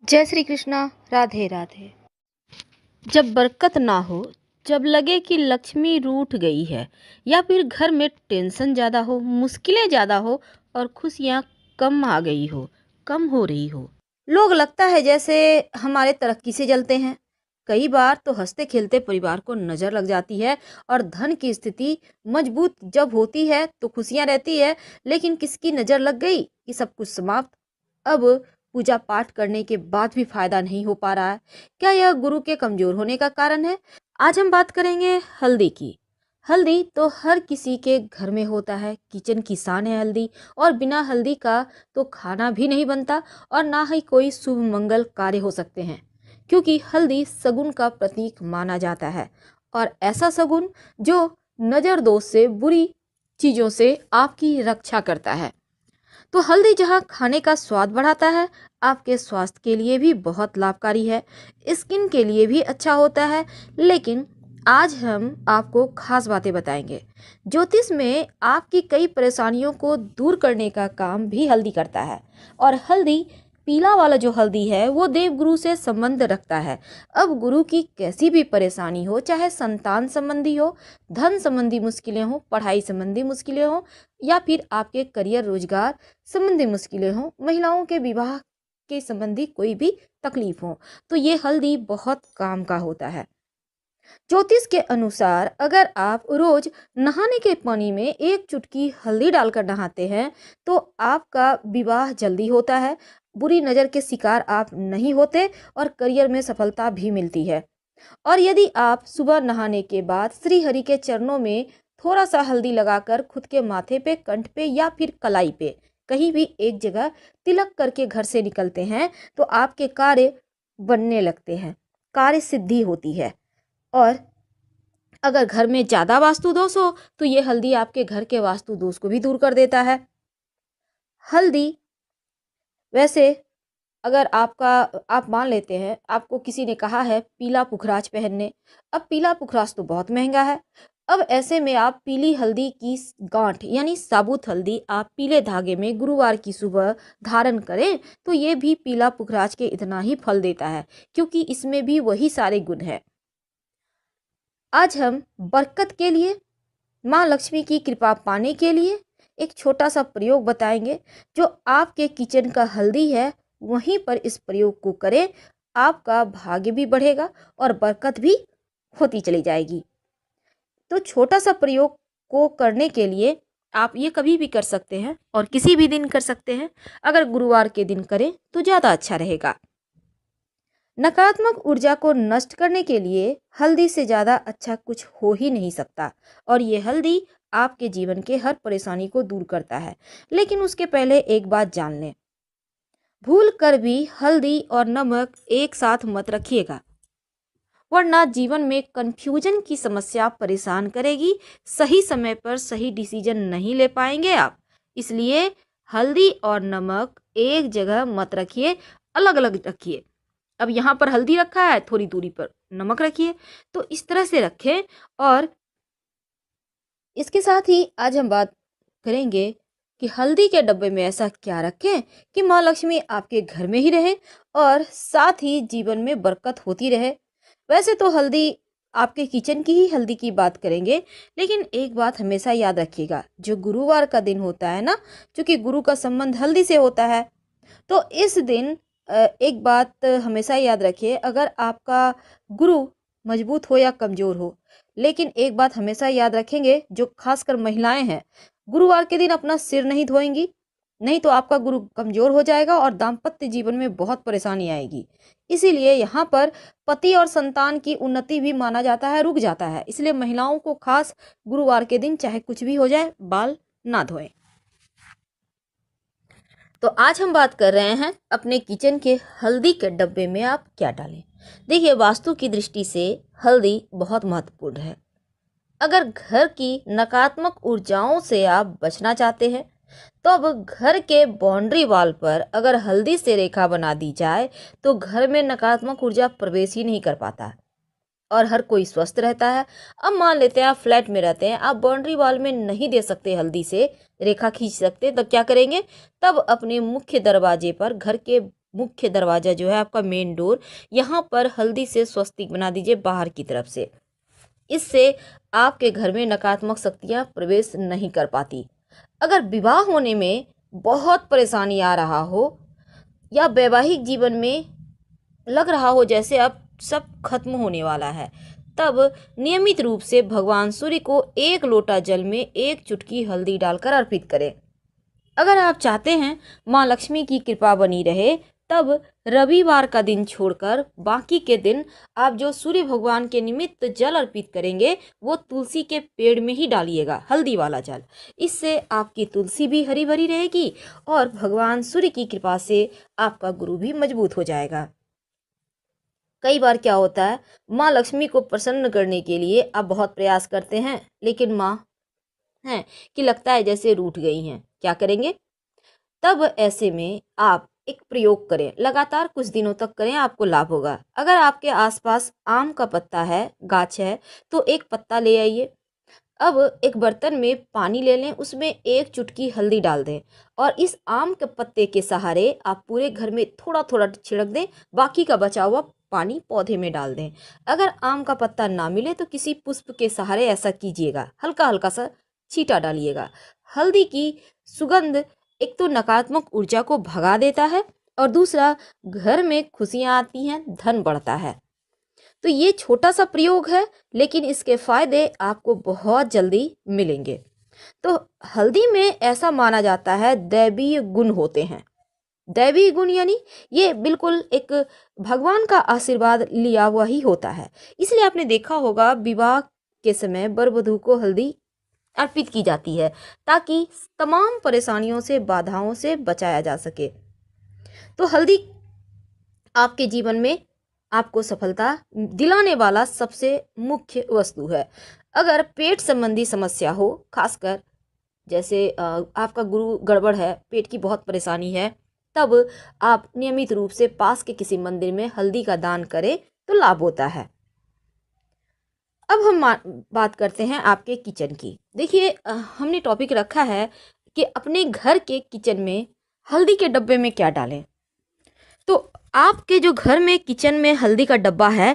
जय श्री कृष्णा। राधे राधे। जब बरकत ना हो, जब लगे कि लक्ष्मी रूठ गई है या फिर घर में टेंशन ज़्यादा हो, मुश्किलें ज़्यादा हो और खुशियाँ कम आ गई हो, कम हो रही हो, लोग लगता है जैसे हमारे तरक्की से जलते हैं। कई बार तो हंसते खेलते परिवार को नज़र लग जाती है और धन की स्थिति मजबूत जब होती है तो खुशियाँ रहती है। लेकिन किसकी नज़र लग गई कि सब कुछ समाप्त। अब पूजा पाठ करने के बाद भी फायदा नहीं हो पा रहा है। क्या यह गुरु के कमजोर होने का कारण है? आज हम बात करेंगे हल्दी की। हल्दी तो हर किसी के घर में होता है, किचन की शान है हल्दी। और बिना हल्दी का तो खाना भी नहीं बनता और ना ही कोई शुभ मंगल कार्य हो सकते हैं, क्योंकि हल्दी सगुन का प्रतीक माना जाता है। और ऐसा सगुन जो नजर दोष से, बुरी चीजों से आपकी रक्षा करता है। तो हल्दी जहाँ खाने का स्वाद बढ़ाता है, आपके स्वास्थ्य के लिए भी बहुत लाभकारी है, स्किन के लिए भी अच्छा होता है। लेकिन आज हम आपको खास बातें बताएंगे। ज्योतिष में आपकी कई परेशानियों को दूर करने का काम भी हल्दी करता है। और हल्दी, पीला वाला जो हल्दी है, वो देवगुरु से संबंध रखता है। अब गुरु की कैसी भी परेशानी हो, चाहे संतान संबंधी हो, धन संबंधी मुश्किलें हो, पढ़ाई संबंधी मुश्किलें हो, या फिर आपके करियर रोजगार संबंधी मुश्किलें हों, महिलाओं के विवाह के संबंधी कोई भी तकलीफ हो, तो ये हल्दी बहुत काम का होता है। ज्योतिष के अनुसार अगर आप रोज नहाने के पानी में एक चुटकी हल्दी डालकर नहाते हैं तो आपका विवाह जल्दी होता है, बुरी नजर के शिकार आप नहीं होते और करियर में सफलता भी मिलती है। और यदि आप सुबह नहाने के बाद श्री हरि के चरणों में थोड़ा सा हल्दी लगाकर खुद के माथे पे, कंठ पे या फिर कलाई पे कहीं भी एक जगह तिलक करके घर से निकलते हैं तो आपके कार्य बनने लगते हैं, कार्य सिद्धि होती है। और अगर घर में ज्यादा वास्तु दोष हो तो ये हल्दी आपके घर के वास्तु दोष को भी दूर कर देता है। हल्दी वैसे, अगर आप मान लेते हैं आपको किसी ने कहा है पीला पुखराज पहनने। अब पीला पुखराज तो बहुत महंगा है। अब ऐसे में आप पीली हल्दी की गांठ यानी साबुत हल्दी आप पीले धागे में गुरुवार की सुबह धारण करें तो ये भी पीला पुखराज के इतना ही फल देता है, क्योंकि इसमें भी वही सारे गुण हैं। आज हम बरकत के लिए, माँ लक्ष्मी की कृपा पाने के लिए एक छोटा सा प्रयोग बताएंगे। जो आपके किचन का हल्दी है वहीं पर इस प्रयोग को करें, आपका भाग्य भी बढ़ेगा और बरकत भी होती चली जाएगी। तो छोटा सा प्रयोग को करने के लिए आप ये कभी भी कर सकते हैं और किसी भी दिन कर सकते हैं। अगर गुरुवार के दिन करें तो ज़्यादा अच्छा रहेगा। नकारात्मक ऊर्जा को नष्ट करने के लिए हल्दी से ज़्यादा अच्छा कुछ हो ही नहीं सकता। और ये हल्दी आपके जीवन के हर परेशानी को दूर करता है। लेकिन उसके पहले एक बात जान लें, भूल कर भी हल्दी और नमक एक साथ मत रखिएगा, वरना जीवन में कंफ्यूजन की समस्या परेशान करेगी। सही समय पर सही डिसीजन नहीं ले पाएंगे आप। इसलिए हल्दी और नमक एक जगह मत रखिए, अलग अलग रखिए। अब यहाँ पर हल्दी रखा है, थोड़ी दूरी पर नमक रखिए, तो इस तरह से रखें। और इसके साथ ही आज हम बात करेंगे कि हल्दी के डब्बे में ऐसा क्या रखें कि माँ लक्ष्मी आपके घर में ही रहे और साथ ही जीवन में बरकत होती रहे। वैसे तो हल्दी, आपके किचन की ही हल्दी की बात करेंगे, लेकिन एक बात हमेशा याद रखिएगा, जो गुरुवार का दिन होता है ना, क्योंकि गुरु का संबंध हल्दी से होता है, तो इस दिन एक बात हमेशा याद रखिए, अगर आपका गुरु मजबूत हो या कमजोर हो, लेकिन एक बात हमेशा याद रखेंगे, जो खासकर महिलाएं हैं, गुरुवार के दिन अपना सिर नहीं धोएंगी, नहीं तो आपका गुरु कमजोर हो जाएगा और दाम्पत्य जीवन में बहुत परेशानी आएगी। इसीलिए यहाँ पर पति और संतान की उन्नति भी माना जाता है, रुक जाता है। इसलिए महिलाओं को खास गुरुवार के दिन चाहे कुछ भी हो जाए, बाल ना धोएं। तो आज हम बात कर रहे हैं अपने किचन के हल्दी के डब्बे में आप क्या डालें। देखिए, वास्तु की दृष्टि से हल्दी बहुत महत्वपूर्ण है। अगर घर की नकारात्मक ऊर्जाओं से आप बचना चाहते हैं तो अब घर के बाउंड्री वॉल पर अगर हल्दी से रेखा बना दी जाए तो घर में नकारात्मक ऊर्जा प्रवेश ही नहीं कर पाता और हर कोई स्वस्थ रहता है। अब मान लेते हैं आप फ्लैट में रहते हैं, आप बाउंड्री वॉल में नहीं दे सकते, हल्दी से रेखा खींच सकते, तब क्या करेंगे? तब अपने मुख्य दरवाजे पर, घर के मुख्य दरवाज़ा जो है आपका मेन डोर, यहाँ पर हल्दी से स्वस्तिक बना दीजिए बाहर की तरफ से। इससे आपके घर में नकारात्मक शक्तियाँ प्रवेश नहीं कर पाती। अगर विवाह होने में बहुत परेशानी आ रहा हो या वैवाहिक जीवन में लग रहा हो जैसे अब सब खत्म होने वाला है, तब नियमित रूप से भगवान सूर्य को 1 लोटा जल में 1 चुटकी हल्दी डालकर अर्पित करें। अगर आप चाहते हैं माँ लक्ष्मी की कृपा बनी रहे, तब रविवार का दिन छोड़कर बाकी के दिन आप जो सूर्य भगवान के निमित्त जल अर्पित करेंगे वो तुलसी के पेड़ में ही डालिएगा, हल्दी वाला जल। इससे आपकी तुलसी भी हरी भरी रहेगी और भगवान सूर्य की कृपा से आपका गुरु भी मजबूत हो जाएगा। कई बार क्या होता है, माँ लक्ष्मी को प्रसन्न करने के लिए आप बहुत प्रयास करते हैं, लेकिन माँ हैं कि लगता है जैसे रूठ गई हैं। क्या करेंगे? तब ऐसे में आप एक प्रयोग करें, लगातार कुछ दिनों तक करें, आपको लाभ होगा। अगर आपके आसपास आम का पत्ता है, गाछ है, तो एक पत्ता ले आइए। अब एक बर्तन में पानी ले लें, उसमें 1 चुटकी हल्दी डाल दें और इस आम के पत्ते के सहारे आप पूरे घर में थोड़ा थोड़ा छिड़क दें, बाकी का बचा हुआ पानी पौधे में डाल दें। अगर आम का पत्ता ना मिले तो किसी पुष्प के सहारे ऐसा कीजिएगा, हल्का हल्का सा छींटा डालिएगा। हल्दी की सुगंध एक तो नकारात्मक ऊर्जा को भगा देता है और दूसरा घर में खुशियाँ आती हैं, धन बढ़ता है। तो ये छोटा सा प्रयोग है, लेकिन इसके फायदे आपको बहुत जल्दी मिलेंगे। तो हल्दी में ऐसा माना जाता है दैवीय गुण होते हैं। दैवीय गुण यानी ये बिल्कुल एक भगवान का आशीर्वाद लिया हुआ ही होता है। इसलिए आपने देखा होगा विवाह के समय वर वधू को हल्दी अर्पित की जाती है ताकि तमाम परेशानियों से, बाधाओं से बचाया जा सके। तो हल्दी आपके जीवन में आपको सफलता दिलाने वाला सबसे मुख्य वस्तु है। अगर पेट संबंधी समस्या हो, खासकर जैसे आपका गुरु गड़बड़ है, पेट की बहुत परेशानी है, तब आप नियमित रूप से पास के किसी मंदिर में हल्दी का दान करें तो लाभ होता है। अब हम बात करते हैं आपके किचन की। देखिए हमने टॉपिक रखा है कि अपने घर के किचन में हल्दी के डब्बे में क्या डालें। तो आपके जो घर में किचन में हल्दी का डब्बा है,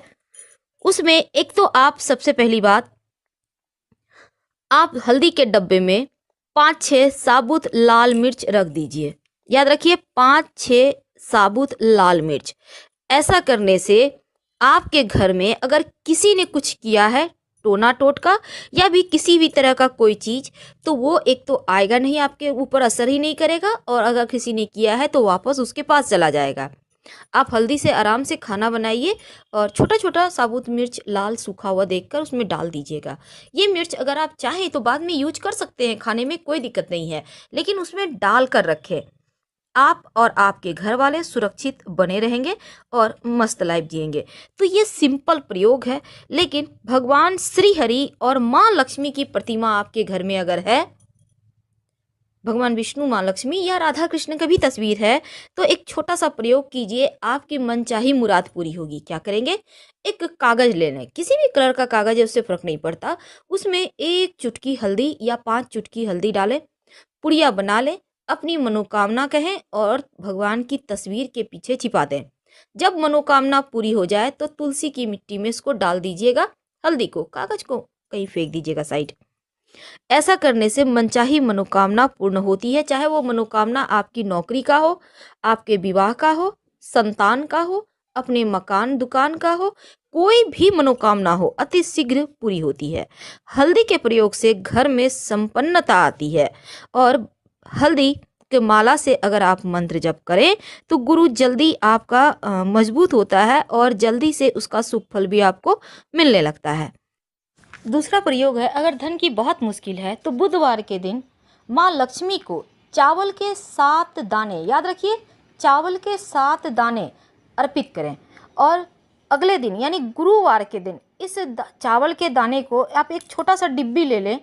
उसमें एक तो आप सबसे पहली बात, आप हल्दी के डब्बे में 5-6 साबुत लाल मिर्च रख दीजिए। याद रखिए 5-6 साबुत लाल मिर्च। ऐसा करने से आपके घर में अगर किसी ने कुछ किया है, टोना टोटका या भी किसी भी तरह का कोई चीज़, तो वो एक तो आएगा नहीं, आपके ऊपर असर ही नहीं करेगा, और अगर किसी ने किया है तो वापस उसके पास चला जाएगा। आप हल्दी से आराम से खाना बनाइए और छोटा छोटा साबुत मिर्च लाल सूखा हुआ देखकर उसमें डाल दीजिएगा। ये मिर्च अगर आप चाहें तो बाद में यूज कर सकते हैं, खाने में कोई दिक्कत नहीं है, लेकिन उसमें डाल कर रखें। आप और आपके घर वाले सुरक्षित बने रहेंगे और मस्त लाइफ जिएंगे। तो ये सिंपल प्रयोग है, लेकिन भगवान श्री हरि और माँ लक्ष्मी की प्रतिमा आपके घर में अगर है, भगवान विष्णु, माँ लक्ष्मी या राधा कृष्ण का भी तस्वीर है, तो एक छोटा सा प्रयोग कीजिए, आपकी मनचाही मुराद पूरी होगी। क्या करेंगे? एक कागज ले लें, किसी भी कलर का कागज है, उससे फर्क नहीं पड़ता। उसमें 1 चुटकी हल्दी या 5 चुटकी हल्दी डालें, पुड़िया बना लें, अपनी मनोकामना कहें और भगवान की तस्वीर के पीछे छिपा दें। जब मनोकामना पूरी हो जाए तो तुलसी की मिट्टी में इसको डाल दीजिएगा, हल्दी को, कागज को कहीं फेंक दीजिएगा साइड। ऐसा करने से मनचाही मनोकामना पूर्ण होती है, चाहे वो मनोकामना आपकी नौकरी का हो, आपके विवाह का हो, संतान का हो, अपने मकान दुकान का हो, कोई भी मनोकामना हो, अति शीघ्र पूरी होती है। हल्दी के प्रयोग से घर में संपन्नता आती है और हल्दी के माला से अगर आप मंत्र जप करें तो गुरु जल्दी आपका मजबूत होता है और जल्दी से उसका शुभ फल भी आपको मिलने लगता है। दूसरा प्रयोग है, अगर धन की बहुत मुश्किल है तो बुधवार के दिन माँ लक्ष्मी को चावल के 7 दाने, याद रखिए चावल के 7 दाने अर्पित करें और अगले दिन यानी गुरुवार के दिन इस चावल के दाने को आप एक छोटा सा डिब्बी ले लें।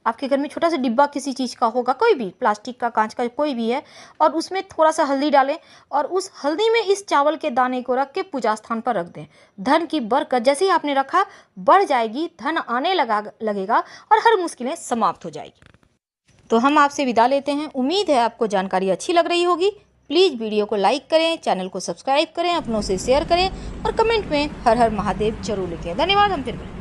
आपके घर में छोटा सा डिब्बा किसी चीज़ का होगा, कोई भी प्लास्टिक का, कांच का, कोई भी है, और उसमें थोड़ा सा हल्दी डालें और उस हल्दी में इस चावल के दाने को रख के पूजा स्थान पर रख दें। धन की बरकत जैसे ही आपने रखा बढ़ जाएगी, धन आने लगेगा और हर मुश्किलें समाप्त हो जाएगी। तो हम आपसे विदा लेते हैं। उम्मीद है आपको जानकारी अच्छी लग रही होगी। प्लीज़ वीडियो को लाइक करें, चैनल को सब्सक्राइब करें, अपनों से शेयर करें और कमेंट में हर हर महादेव जरूर लिखें। धन्यवाद। हम फिर मिलेंगे।